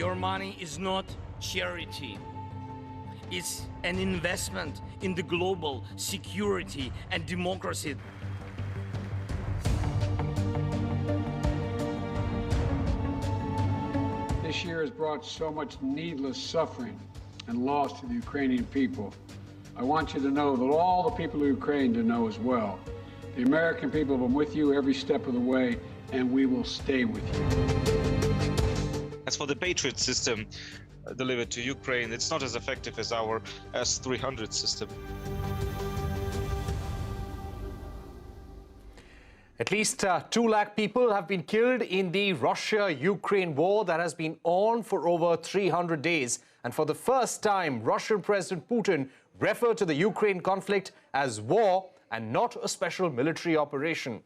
Your money is not charity. It's an investment in the global security and democracy. This year has brought so much needless suffering and loss to the Ukrainian people. I want you to know that all the people of Ukraine to know as well. The American people have been with you every step of the way, and we will stay with you. As for the Patriot system delivered to Ukraine, it's not as effective as our S-300 system. At least 2 lakh people have been killed in the Russia-Ukraine war that has been on for over 300 days. And for the first time, Russian President Putin referred to the Ukraine conflict as war and not a special military operation.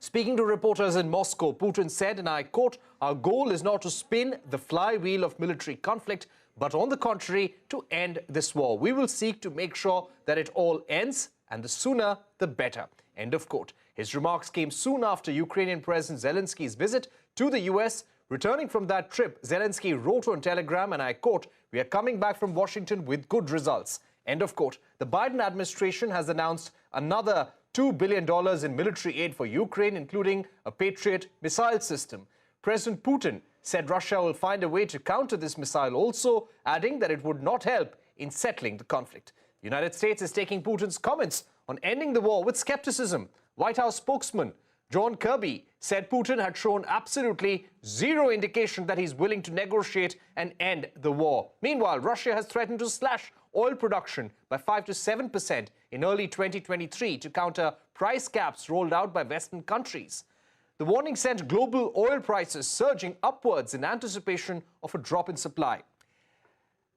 Speaking to reporters in Moscow, Putin said, and I quote, "Our goal is not to spin the flywheel of military conflict, but on the contrary, to end this war. We will seek to make sure that it all ends, and the sooner, the better." End of quote. His remarks came soon after Ukrainian President Zelenskyy's visit to the US. Returning from that trip, Zelenskyy wrote on Telegram, and I quote, "We are coming back from Washington with good results." End of quote. The Biden administration has announced another $2 billion in military aid for Ukraine, including a Patriot missile system. President Putin said Russia will find a way to counter this missile, also adding that it would not help in settling the conflict. The United States is taking Putin's comments on ending the war with skepticism. White House spokesman John Kirby said Putin had shown absolutely zero indication that he's willing to negotiate and end the war. Meanwhile, Russia has threatened to slash oil production by 5 to 7% in early 2023 to counter price caps rolled out by Western countries. The warning sent global oil prices surging upwards in anticipation of a drop in supply.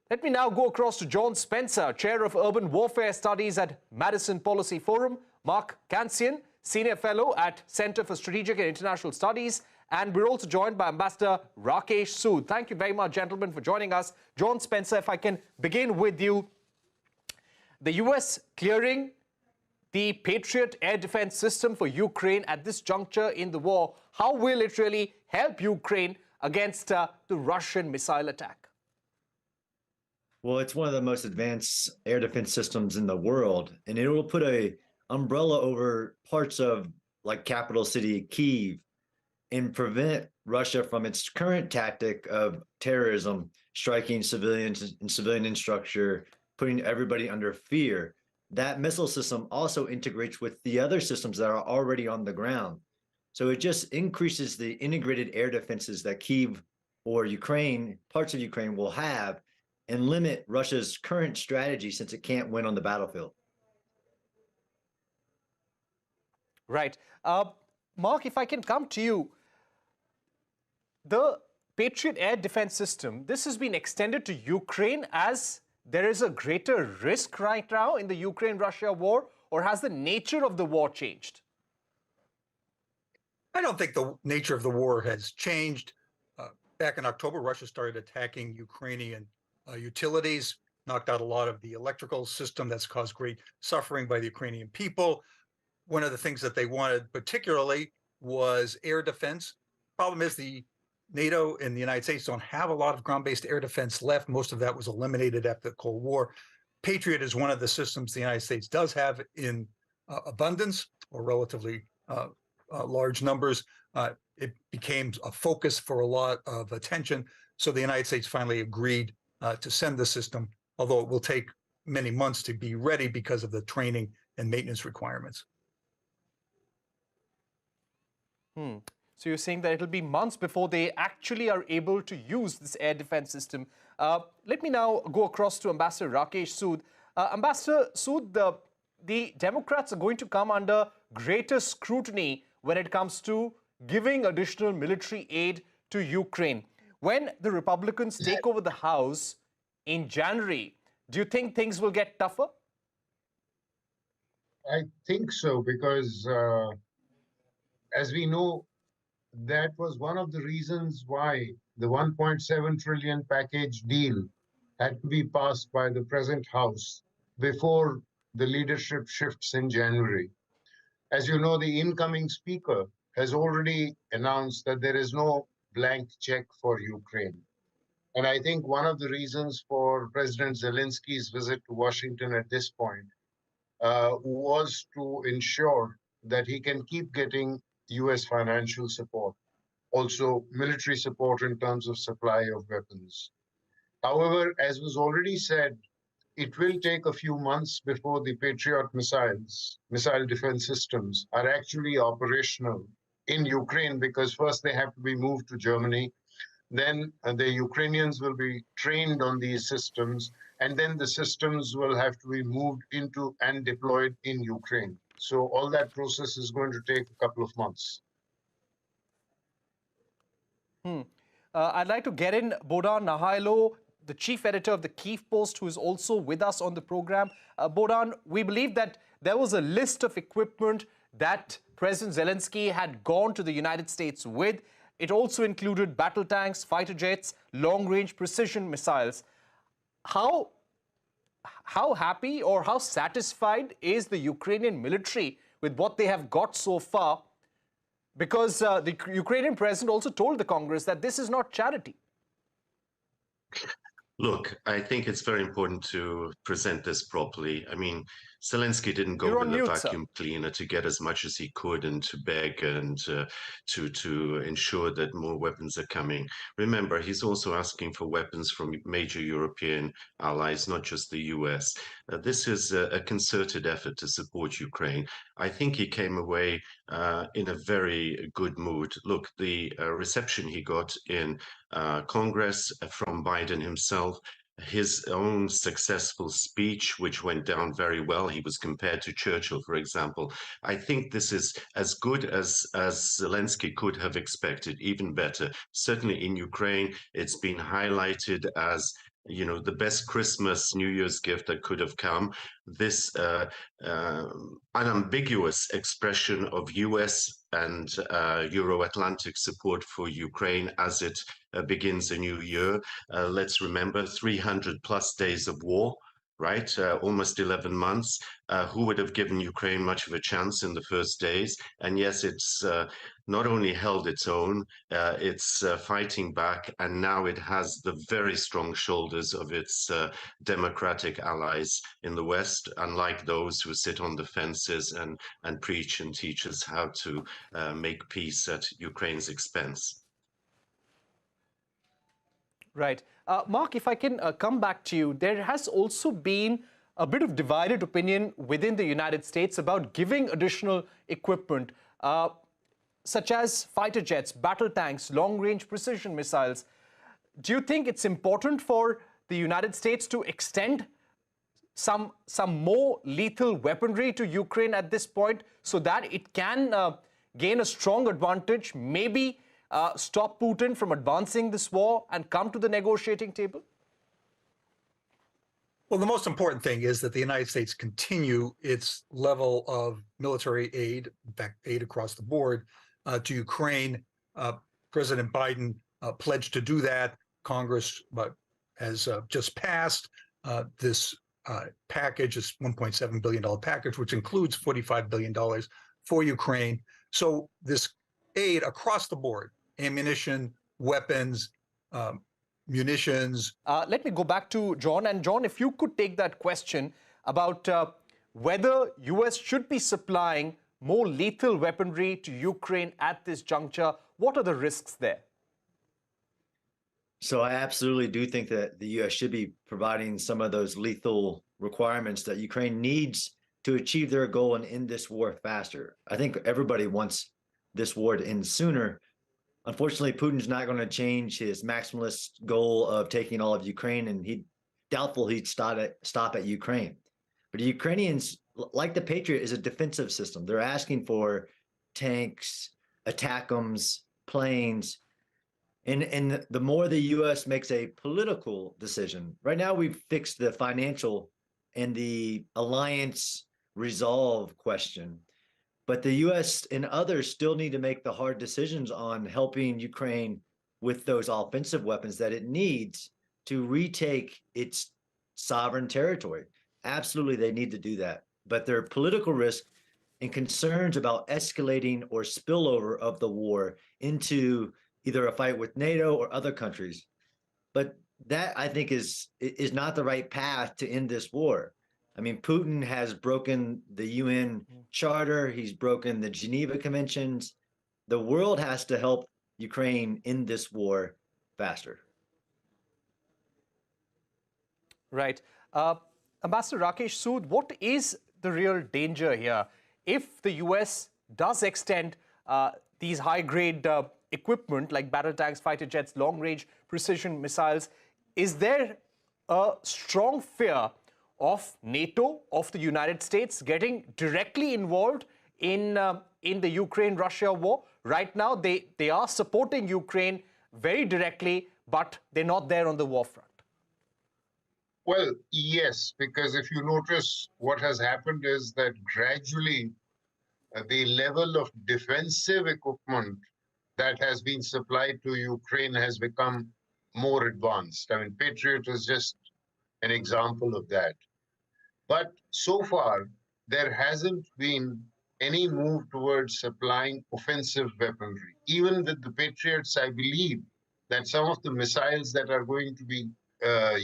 Let me now go across to John Spencer, Chair of Urban Warfare Studies at Madison Policy Forum, Mark Cancian, Senior Fellow at Center for Strategic and International Studies, and we're also joined by Ambassador Rakesh Sood. Thank you very much, gentlemen, for joining us. John Spencer, if I can begin with you. The US clearing the Patriot air defense system for Ukraine at this juncture in the war. How will it really help Ukraine against the Russian missile attack? Well, it's one of the most advanced air defense systems in the world, and it will put a umbrella over parts of like capital city Kyiv and prevent Russia from its current tactic of terrorism, striking civilians and civilian infrastructure, putting everybody under fear. That missile system also integrates with the other systems that are already on the ground. So it just increases the integrated air defenses that Kyiv or Ukraine, parts of Ukraine will have, and limit Russia's current strategy since it can't win on the battlefield. Right. Mark, if I can come to you, the Patriot air defense system, this has been extended to Ukraine as there is a greater risk right now in the Ukraine-Russia war, or has the nature of the war changed? I don't think the nature of the war has changed. Back in October, Russia started attacking Ukrainian utilities, knocked out a lot of the electrical system. That's caused great suffering by the Ukrainian people. One of the things that they wanted particularly was air defense. Problem is the NATO and the United States don't have a lot of ground-based air defense left. Most of that was eliminated after the Cold War. Patriot is one of the systems the United States does have in abundance or relatively large numbers. It became a focus for a lot of attention. So the United States finally agreed to send the system, although it will take many months to be ready because of the training and maintenance requirements. So you're saying that it'll be months before they actually are able to use this air defense system. Let me now go across to Ambassador Rakesh Sood. Ambassador Sood, the Democrats are going to come under greater scrutiny when it comes to giving additional military aid to Ukraine. When the Republicans take over the House in January, do you think things will get tougher? I think so, because as we know, that was one of the reasons why the 1.7 trillion package deal had to be passed by the present House before the leadership shifts in January. As you know, the incoming speaker has already announced that there is no blank check for Ukraine. And I think one of the reasons for President Zelensky's visit to Washington at this point was to ensure that he can keep getting US financial support, also military support in terms of supply of weapons. However, as was already said, it will take a few months before the Patriot missile defense systems, are actually operational in Ukraine, because first they have to be moved to Germany. Then the Ukrainians will be trained on these systems, and then the systems will have to be moved into and deployed in Ukraine. So all that process is going to take a couple of months. I'd like to get in Bohdan Nahaylo, the chief editor of the Kyiv Post, who is also with us on the program. Bohdan, we believe that there was a list of equipment that President Zelensky had gone to the United States with. It also included battle tanks, fighter jets, long-range precision missiles. How happy or how satisfied is the Ukrainian military with what they have got so far? Because the Ukrainian president also told the Congress that this is not charity. Look, I think it's very important to present this properly. I mean, Zelensky didn't go with a vacuum cleaner to get as much as he could and to beg and to ensure that more weapons are coming. Remember, he's also asking for weapons from major European allies, not just the US. This is a concerted effort to support Ukraine. I think he came away in a very good mood. Look, the reception he got in Congress from Biden himself, his own successful speech, which went down very well. He was compared to Churchill, for example. I think this is as good as Zelensky could have expected, even better. Certainly in Ukraine, it's been highlighted as, you know, the best Christmas, New Year's gift that could have come. This unambiguous expression of US and Euro-Atlantic support for Ukraine as it begins a new year. Let's remember 300 plus days of war, right? Almost 11 months. Who would have given Ukraine much of a chance in the first days? And yes, it's not only held its own, it's fighting back, and now it has the very strong shoulders of its democratic allies in the West, unlike those who sit on the fences and preach and teach us how to make peace at Ukraine's expense. Right. Mark, if I can come back to you, there has also been a bit of divided opinion within the United States about giving additional equipment, such as fighter jets, battle tanks, long-range precision missiles. Do you think it's important for the United States to extend some more lethal weaponry to Ukraine at this point so that it can gain a strong advantage, maybe stop Putin from advancing this war and come to the negotiating table? Well, the most important thing is that the United States continue its level of military aid, in fact, aid across the board, to Ukraine. President Biden pledged to do that. Congress has just passed this package, this $1.7 billion package, which includes $45 billion for Ukraine. So this aid across the board, ammunition, weapons, munitions. Let me go back to John. And John, if you could take that question about whether US should be supplying more lethal weaponry to Ukraine at this juncture, what are the risks there? So I absolutely do think that the US should be providing some of those lethal requirements that Ukraine needs to achieve their goal and end this war faster. I think everybody wants this war to end sooner. Unfortunately, Putin's not going to change his maximalist goal of taking all of Ukraine, and doubtful he'd stop at Ukraine. But the Ukrainians, like the Patriot, is a defensive system. They're asking for tanks, ATACMS, planes, and the more the U.S. makes a political decision. Right now, we've fixed the financial and the alliance resolve question. But the U.S. and others still need to make the hard decisions on helping Ukraine with those offensive weapons that it needs to retake its sovereign territory. Absolutely, they need to do that. But there are political risks and concerns about escalating or spillover of the war into either a fight with NATO or other countries. But that, I think, is not the right path to end this war. I mean, Putin has broken the UN Charter. He's broken the Geneva Conventions. The world has to help Ukraine end this war faster. Right. Ambassador Rakesh, Sood, what is the real danger here? If the US does extend these high-grade equipment like battle tanks, fighter jets, long-range precision missiles, is there a strong fear of NATO, of the United States getting directly involved in the Ukraine-Russia war? Right now, they are supporting Ukraine very directly, but they're not there on the war front. Well, yes, because if you notice, what has happened is that gradually the level of defensive equipment that has been supplied to Ukraine has become more advanced. I mean, Patriot is just an example of that. But so far, there hasn't been any move towards supplying offensive weaponry. Even with the Patriots, I believe that some of the missiles that are going to be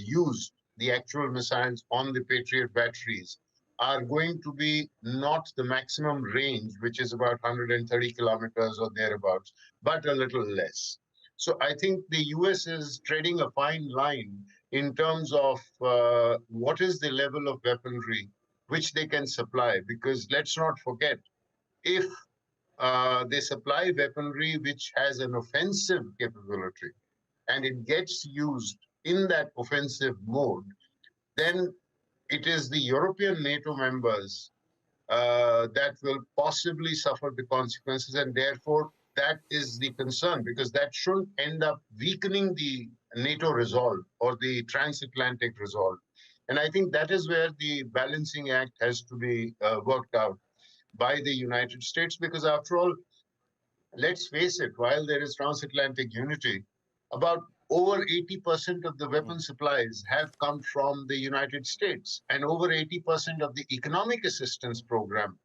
used, the actual missiles on the Patriot batteries, are going to be not the maximum range, which is about 130 kilometers or thereabouts, but a little less. So I think the US is treading a fine line in terms of what is the level of weaponry which they can supply. Because let's not forget, if they supply weaponry which has an offensive capability and it gets used in that offensive mode, then it is the European NATO members that will possibly suffer the consequences, and therefore that is the concern, because that should end up weakening the NATO resolve or the transatlantic resolve. And I think that is where the balancing act has to be worked out by the United States, because after all, let's face it, while there is transatlantic unity, about over 80% of the weapon supplies have come from the United States, and over 80% of the economic assistance program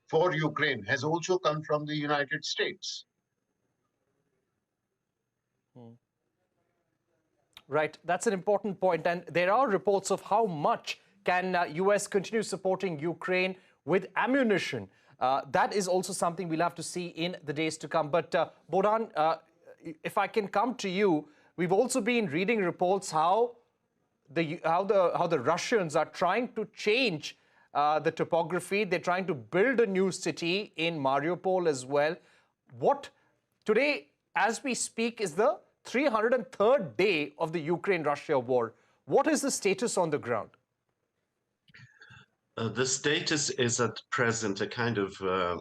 for Ukraine has also come from the United States. Right, that's an important point. And there are reports of how much can US continue supporting Ukraine with ammunition. That is also something we'll have to see in the days to come. But Bohdan, if I can come to you, we've also been reading reports how the Russians are trying to change the topography. They're trying to build a new city in Mariupol as well. What today, as we speak, is the 303rd day of the Ukraine-Russia war. What is the status on the ground? The status is at present a kind of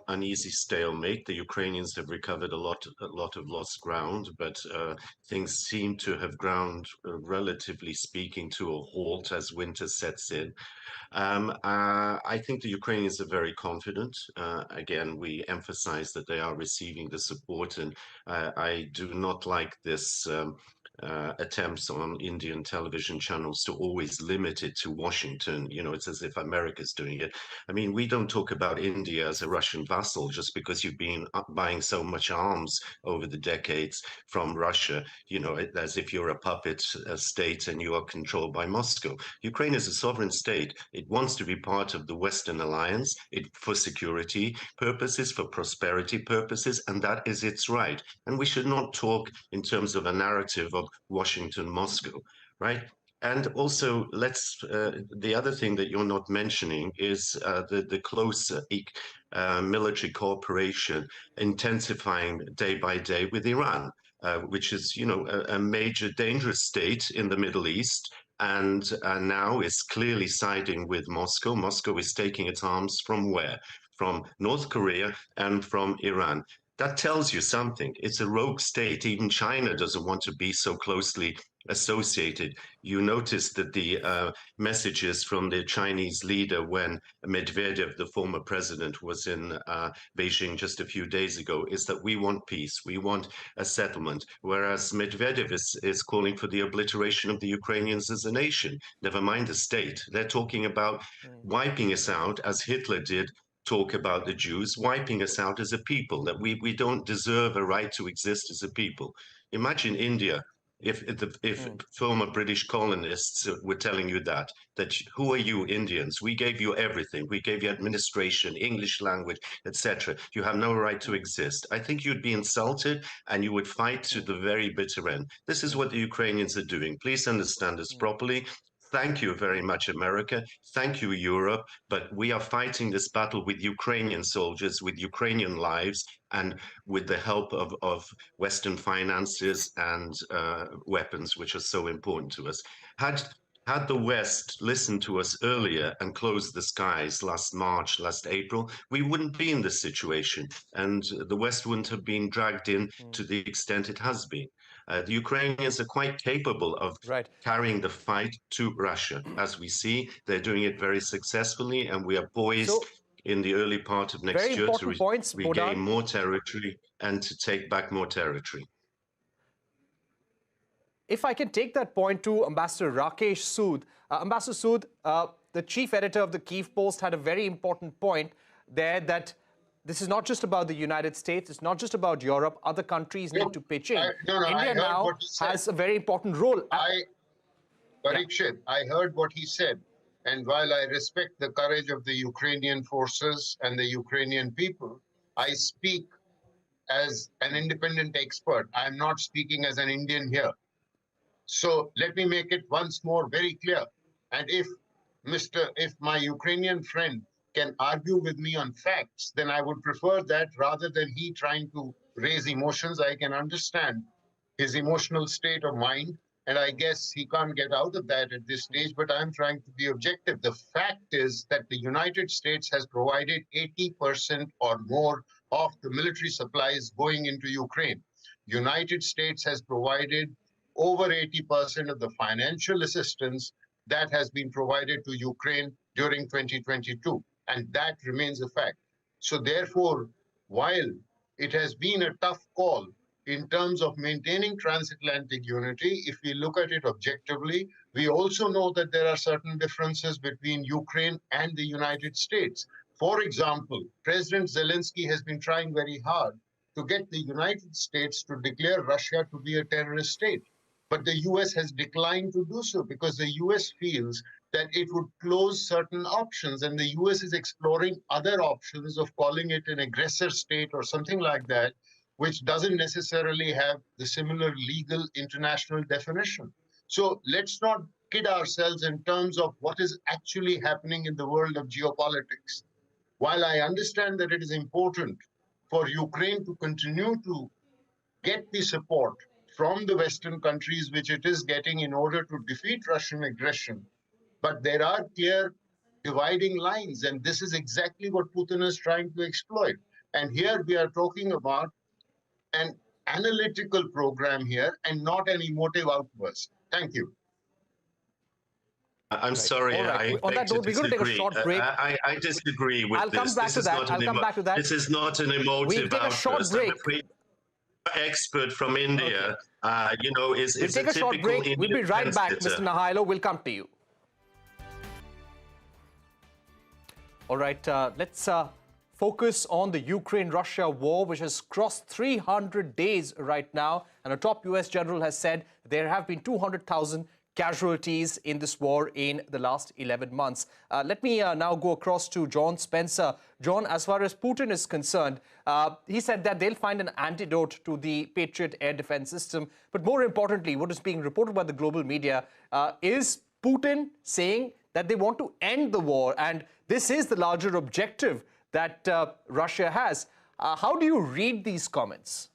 uneasy stalemate. The Ukrainians have recovered a lot of lost ground, but things seem to have ground, relatively speaking, to a halt as winter sets in. I think the Ukrainians are very confident. Again, we emphasize that they are receiving the support, and I do not like this attempts on Indian television channels to always limit it to Washington. You know, it's as if America's doing it. I mean, we don't talk about India as a Russian vassal just because you've been buying so much arms over the decades from Russia, you know, as if you're a puppet state and you are controlled by Moscow. Ukraine is a sovereign state. It wants to be part of the Western alliance for security purposes, for prosperity purposes, and that is its right. And we should not talk in terms of a narrative of Washington, Moscow, right? And also, the other thing that you're not mentioning is the close military cooperation intensifying day by day with Iran, which is, you know, a major dangerous state in the Middle East, and now is clearly siding with Moscow. Moscow is taking its arms from where? From North Korea and from Iran. That tells you something. It's a rogue state. Even China doesn't want to be so closely associated. You notice that the messages from the Chinese leader when Medvedev, the former president, was in Beijing just a few days ago is that we want peace, we want a settlement, whereas Medvedev is calling for the obliteration of the Ukrainians as a nation, never mind the state. They're talking about wiping us out as Hitler did talk about the Jews wiping us out as a people, that we don't deserve a right to exist as a people. Imagine India, if former British colonists were telling you that who are you Indians? We gave you everything. We gave you administration, English language, etc. You have no right to exist. I think you'd be insulted and you would fight to the very bitter end. This is what the Ukrainians are doing. Please understand this properly. Thank you very much, America. Thank you, Europe. But we are fighting this battle with Ukrainian soldiers, with Ukrainian lives, and with the help of Western finances and weapons, which are so important to us. Had the West listened to us earlier and closed the skies last March, last April, we wouldn't be in this situation, and the West wouldn't have been dragged in to the extent it has been. The Ukrainians are quite capable of carrying the fight to Russia. As we see, they're doing it very successfully, and we are poised in the early part of next year to regain more territory and to take back more territory. If I can take that point to Ambassador Rakesh Sood. Ambassador Sood, the chief editor of the Kyiv Post had a very important point there, that this is not just about the United States, it's not just about Europe, other countries need to pitch in. India now has a very important role. Parikshit, I heard what he said. And while I respect the courage of the Ukrainian forces and the Ukrainian people, I speak as an independent expert. I'm not speaking as an Indian here. So let me make it once more very clear. And if my Ukrainian friend can argue with me on facts, then I would prefer that rather than he trying to raise emotions. I can understand his emotional state of mind, and I guess he can't get out of that at this stage, but I'm trying to be objective. The fact is that the United States has provided 80% or more of the military supplies going into Ukraine. United States has provided over 80% of the financial assistance that has been provided to Ukraine during 2022. And that remains a fact. So therefore, while it has been a tough call in terms of maintaining transatlantic unity, if we look at it objectively, we also know that there are certain differences between Ukraine and the United States. For example, President Zelenskyy has been trying very hard to get the United States to declare Russia to be a terrorist state. But the US has declined to do so because the US feels that it would close certain options, and the US is exploring other options of calling it an aggressor state or something like that, which doesn't necessarily have the similar legal international definition. So let's not kid ourselves in terms of what is actually happening in the world of geopolitics. While I understand that it is important for Ukraine to continue to get the support from the Western countries, which it is getting in order to defeat Russian aggression, but there are clear dividing lines, and this is exactly what Putin is trying to exploit. And here we are talking about an analytical program here and not an emotive outburst. Thank you. I'm sorry, I beg to disagree. We're going to take a short break. I disagree with this. I'll come back to that. This is not an emotive outburst. We'll take a short break. Expert from India, you know, is we'll take a short break. We'll be right back, Mr. Nahaylo. We'll come to you. All right, let's focus on the Ukraine-Russia war, which has crossed 300 days right now. And a top US general has said there have been 200,000 casualties in this war in the last 11 months. Let me now go across to John Spencer. John, as far as Putin is concerned, he said that they'll find an antidote to the Patriot air defense system. But more importantly, what is being reported by the global media is Putin saying that they want to end the war. And this is the larger objective that Russia has. How do you read these comments?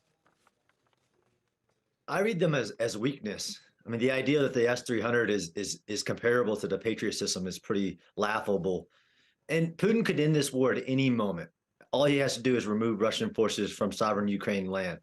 I read them as weakness. I mean, the idea that the S-300 is comparable to the Patriot system is pretty laughable. And Putin could end this war at any moment. All he has to do is remove Russian forces from sovereign Ukraine land.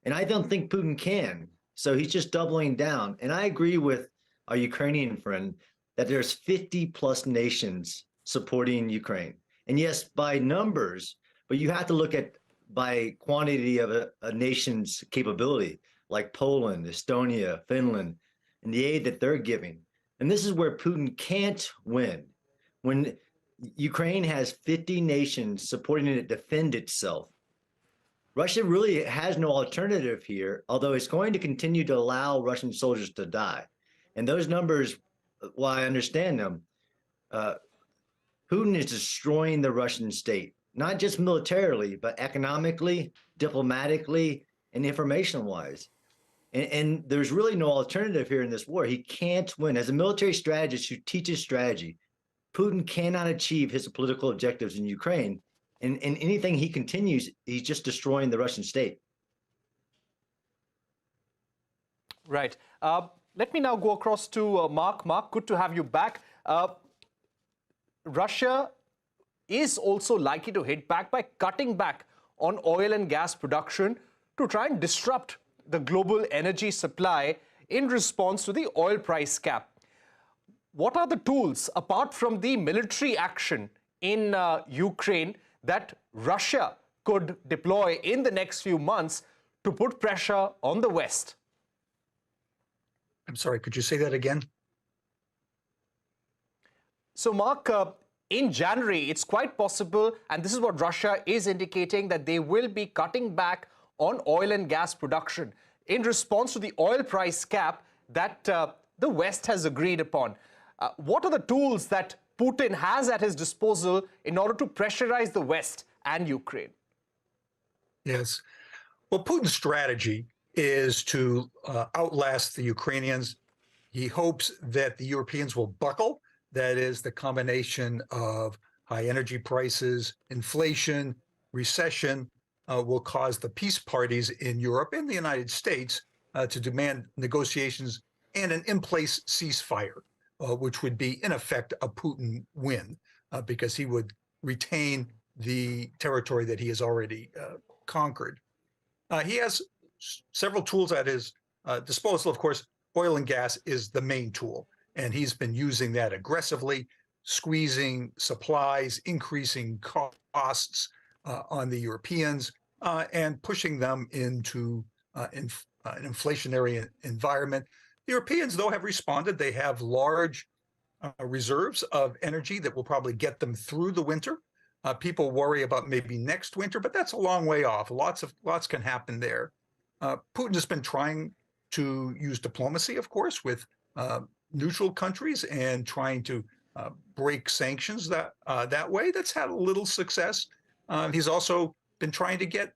And I don't think Putin can. So he's just doubling down. And I agree with our Ukrainian friend that there's 50 plus nations supporting Ukraine. And yes, by numbers, but you have to look at by quantity of a nation's capability, like Poland, Estonia, Finland, and the aid that they're giving. And this is where Putin can't win. When Ukraine has 50 nations supporting it to defend itself. Russia really has no alternative here, although it's going to continue to allow Russian soldiers to die. And those numbers, while I understand them, Putin is destroying the Russian state, not just militarily, but economically, diplomatically, and information-wise. And there's really no alternative here in this war. He can't win. As a military strategist who teaches strategy, Putin cannot achieve his political objectives in Ukraine. And anything he continues, he's just destroying the Russian state. Right. Let me now go across to Mark. Mark, good to have you back. Russia is also likely to hit back by cutting back on oil and gas production to try and disrupt the global energy supply in response to the oil price cap. What are the tools, apart from the military action in Ukraine, that Russia could deploy in the next few months to put pressure on the West? I'm sorry, could you say that again? So, Mark, in January, it's quite possible, and this is what Russia is indicating, that they will be cutting back on oil and gas production in response to the oil price cap that the West has agreed upon. What are the tools that Putin has at his disposal in order to pressurize the West and Ukraine? Yes. Well, Putin's strategy is to outlast the Ukrainians. He hopes that the Europeans will buckle. That is the combination of high energy prices, inflation, recession will cause the peace parties in Europe and the United States to demand negotiations and an in-place ceasefire, which would be, in effect, a Putin win, because he would retain the territory that he has already conquered. He has several tools at his disposal. Of course, oil and gas is the main tool, and he's been using that aggressively, squeezing supplies, increasing costs on the Europeans, and pushing them into an inflationary environment. The Europeans, though, have responded. They have large reserves of energy that will probably get them through the winter. People worry about maybe next winter, but that's a long way off. Lots can happen there. Putin has been trying to use diplomacy, of course, with neutral countries and trying to break sanctions that way. That's had a little success. He's also been trying to get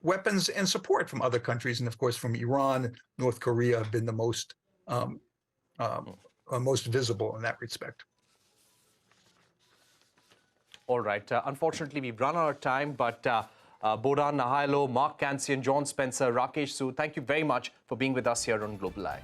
weapons and support from other countries, and of course from Iran, North Korea have been the most visible in that respect. All right. Unfortunately, we've run out of time, but Bohdan, Nahaylo, Mark Cancian, John Spencer, Rakesh, Sood, thank you very much for being with us here on Global Eye.